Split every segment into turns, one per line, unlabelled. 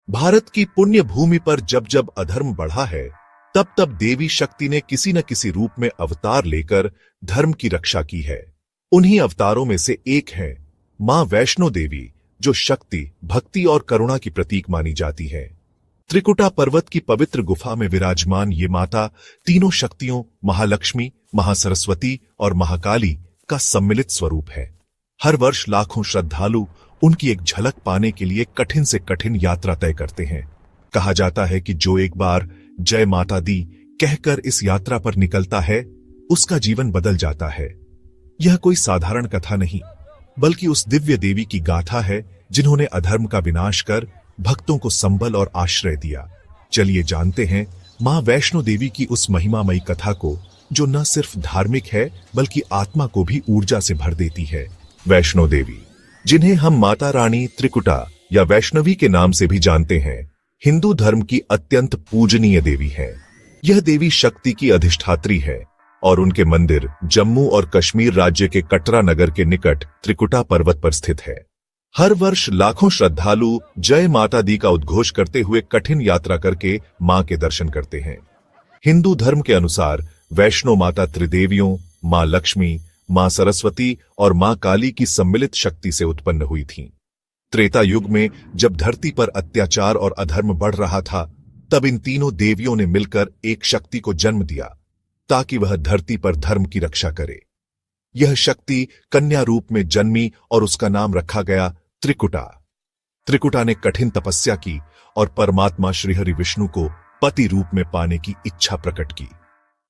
भारत की पुण्य भूमि पर जब जब अधर्म बढ़ा है, तब तब देवी शक्ति ने किसी न किसी रूप में अवतार लेकर धर्म की रक्षा की है। उन्हीं अवतारों में से एक है मां वैष्णो देवी, जो शक्ति, भक्ति और करुणा की प्रतीक मानी जाती है। त्रिकुटा पर्वत की पवित्र गुफा में विराजमान ये माता तीनों शक्तियों महालक्ष्मी, महासरस्वती और महाकाली का सम्मिलित स्वरूप है। हर वर्ष लाखों श्रद्धालु उनकी एक झलक पाने के लिए कठिन से कठिन यात्रा तय करते हैं। कहा जाता है कि जो एक बार जय माता दी कहकर इस यात्रा पर निकलता है, उसका जीवन बदल जाता है। यह कोई साधारण कथा नहीं, बल्कि उस दिव्य देवी की गाथा है जिन्होंने अधर्म का विनाश कर भक्तों को संबल और आश्रय दिया। चलिए जानते हैं मां वैष्णो देवी की उस महिमामयी कथा को, जो न सिर्फ धार्मिक है बल्कि आत्मा को भी ऊर्जा से भर देती है। वैष्णो देवी, जिन्हें हम माता रानी, त्रिकुटा या वैष्णवी के नाम से भी जानते हैं, हिंदू धर्म की अत्यंत पूजनीय देवी है। यह देवी शक्ति की अधिष्ठात्री है और उनके मंदिर जम्मू और कश्मीर राज्य के कटरा नगर के निकट त्रिकुटा पर्वत पर स्थित है। हर वर्ष लाखों श्रद्धालु जय माता दी का उद्घोष करते हुए कठिन यात्रा करके मां के दर्शन करते हैं। हिंदू धर्म के अनुसार वैष्णो माता त्रिदेवियों, मां लक्ष्मी, मां सरस्वती और मां काली की सम्मिलित शक्ति से उत्पन्न हुई थीं। त्रेता युग में जब धरती पर अत्याचार और अधर्म बढ़ रहा था, तब इन तीनों देवियों ने मिलकर एक शक्ति को जन्म दिया ताकि वह धरती पर धर्म की रक्षा करे। यह शक्ति कन्या रूप में जन्मी और उसका नाम रखा गया त्रिकुटा। त्रिकुटा ने कठिन तपस्या की और परमात्मा श्रीहरि विष्णु को पति रूप में पाने की इच्छा प्रकट की।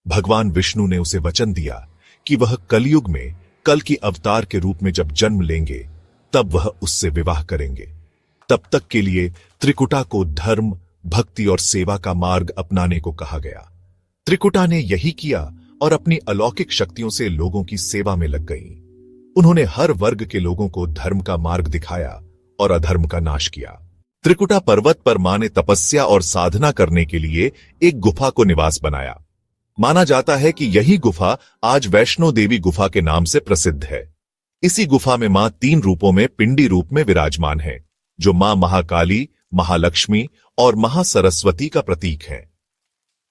भगवान विष्णु ने उसे वचन दिया कि वह कलयुग में कल की अवतार के रूप में जब जन्म लेंगे, तब वह उससे विवाह करेंगे। तब तक के लिए त्रिकुटा को धर्म, भक्ति और सेवा का मार्ग अपनाने को कहा गया। त्रिकुटा ने यही किया और अपनी अलौकिक शक्तियों से लोगों की सेवा में लग गई। उन्होंने हर वर्ग के लोगों को धर्म का मार्ग दिखाया और अधर्म का नाश किया। त्रिकुटा पर्वत पर मां ने तपस्या और साधना करने के लिए एक गुफा को निवास बनाया। माना जाता है कि यही गुफा आज वैष्णो देवी गुफा के नाम से प्रसिद्ध है। इसी गुफा में मां 3 रूपों में पिंडी रूप में विराजमान है, जो मां महाकाली, महालक्ष्मी और महासरस्वती का प्रतीक है।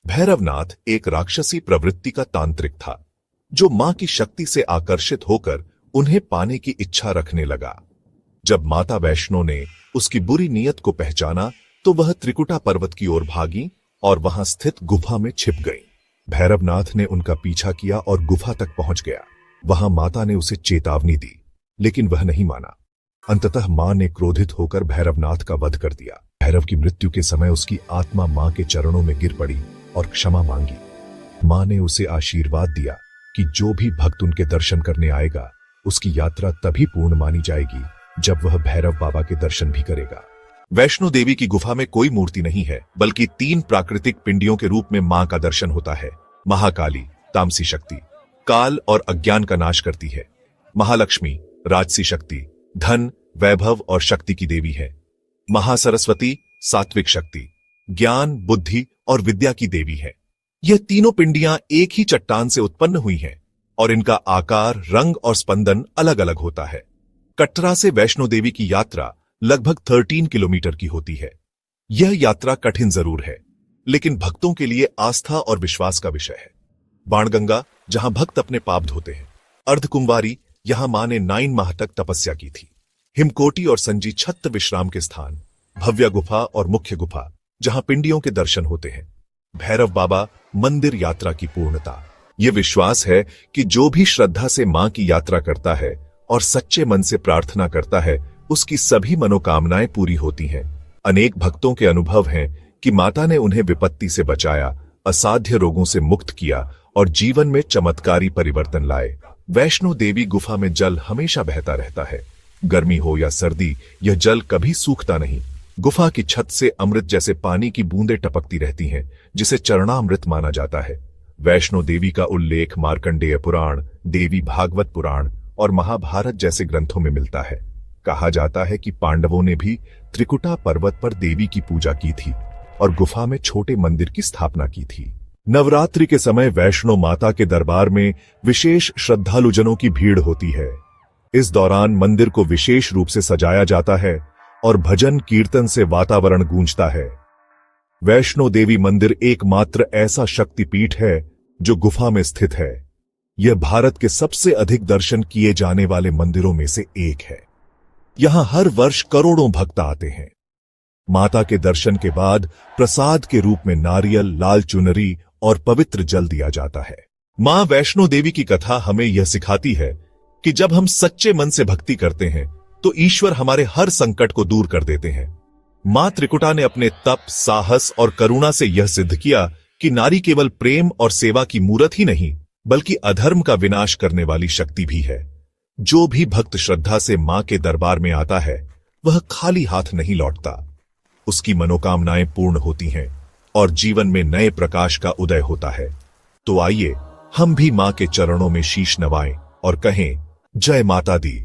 भैरवनाथ एक राक्षसी प्रवृत्ति का तांत्रिक था, जो मां की शक्ति से आकर्षित होकर उन्हें पाने की इच्छा रखने लगा। जब माता वैष्णो ने उसकी बुरी नीयत को पहचाना, तो वह त्रिकुटा पर्वत की ओर भागी और वहां स्थित गुफा में छिप गई। भैरवनाथ ने उनका पीछा किया और गुफा तक पहुंच गया। वहां माता ने उसे चेतावनी दी, लेकिन वह नहीं माना। अंततः मां ने क्रोधित होकर भैरवनाथ का वध कर दिया। भैरव की मृत्यु के समय उसकी आत्मा मां के चरणों में गिर पड़ी और क्षमा मांगी। मां ने उसे आशीर्वाद दिया कि जो भी भक्त उनके दर्शन करने आएगा, उसकी यात्रा तभी पूर्ण मानी जाएगी जब वह भैरव बाबा के दर्शन भी करेगा। वैष्णो देवी की गुफा में कोई मूर्ति नहीं है, बल्कि 3 प्राकृतिक पिंडियों के रूप में मां का दर्शन होता है। महाकाली तामसी शक्ति, काल और अज्ञान का नाश करती है। महालक्ष्मी राजसी शक्ति, धन, वैभव और शक्ति की देवी है। महासरस्वती सात्विक शक्ति, ज्ञान, बुद्धि और विद्या की देवी है। यह तीनों पिंडियां एक ही चट्टान से उत्पन्न हुई हैं और इनका आकार, रंग और स्पंदन अलग अलग होता है। कटरा से वैष्णो देवी की यात्रा लगभग 13 किलोमीटर की होती है। यह यात्रा कठिन जरूर है, लेकिन भक्तों के लिए आस्था और विश्वास का विषय है। बाणगंगा, जहां भक्त अपने पाप धोते हैं। अर्धकुंवारी, यहां मां ने 9 माह तक तपस्या की थी। हिमकोटी और संजी छत्त विश्राम के स्थान। भव्य गुफा और मुख्य गुफा, जहां पिंडियों के दर्शन होते हैं। भैरव बाबा मंदिर यात्रा की पूर्णता। यह विश्वास है कि जो भी श्रद्धा से मां की यात्रा करता है और सच्चे मन से प्रार्थना करता है, उसकी सभी मनोकामनाएं पूरी होती हैं। अनेक भक्तों के अनुभव हैं कि माता ने उन्हें विपत्ति से बचाया, असाध्य रोगों से मुक्त किया और जीवन में चमत्कारी परिवर्तन लाए। वैष्णो देवी गुफा में जल हमेशा बहता रहता है। गर्मी हो या सर्दी, यह जल कभी सूखता नहीं। गुफा की छत से अमृत जैसे पानी की बूंदें टपकती रहती हैं, जिसे चरणामृत माना जाता है। वैष्णो देवी का उल्लेख मार्कंडेय पुराण, देवी भागवत पुराण और महाभारत जैसे ग्रंथों में मिलता है। कहा जाता है कि पांडवों ने भी त्रिकुटा पर्वत पर देवी की पूजा की थी और गुफा में छोटे मंदिर की स्थापना की थी। नवरात्रि के समय वैष्णो माता के दरबार में विशेष श्रद्धालुजनों की भीड़ होती है। इस दौरान मंदिर को विशेष रूप से सजाया जाता है और भजन कीर्तन से वातावरण गूंजता है। वैष्णो देवी मंदिर एकमात्र ऐसा शक्तिपीठ है जो गुफा में स्थित है। यह भारत के सबसे अधिक दर्शन किए जाने वाले मंदिरों में से एक है। यहां हर वर्ष करोड़ों भक्त आते हैं। माता के दर्शन के बाद प्रसाद के रूप में नारियल, लाल चुनरी और पवित्र जल दिया जाता है। मां वैष्णो देवी की कथा हमें यह सिखाती है कि जब हम सच्चे मन से भक्ति करते हैं तो ईश्वर हमारे हर संकट को दूर कर देते हैं। मां त्रिकुटा ने अपने तप, साहस और करुणा से यह सिद्ध किया कि नारी केवल प्रेम और सेवा की मूर्त ही नहीं बल्कि अधर्म का विनाश करने वाली शक्ति भी है। जो भी भक्त श्रद्धा से मां के दरबार में आता है वह खाली हाथ नहीं लौटता। उसकी मनोकामनाएं पूर्ण होती हैं और जीवन में नए प्रकाश का उदय होता है। तो आइए हम भी मां के चरणों में शीश नवाएं और कहें, जय माता दी।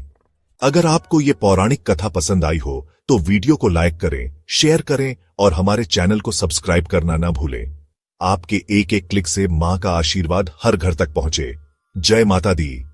अगर आपको ये पौराणिक कथा पसंद आई हो तो वीडियो को लाइक करें, शेयर करें और हमारे चैनल को सब्सक्राइब करना ना भूलें। आपके एक एक क्लिक से मां का आशीर्वाद हर घर तक पहुंचे। जय माता दी।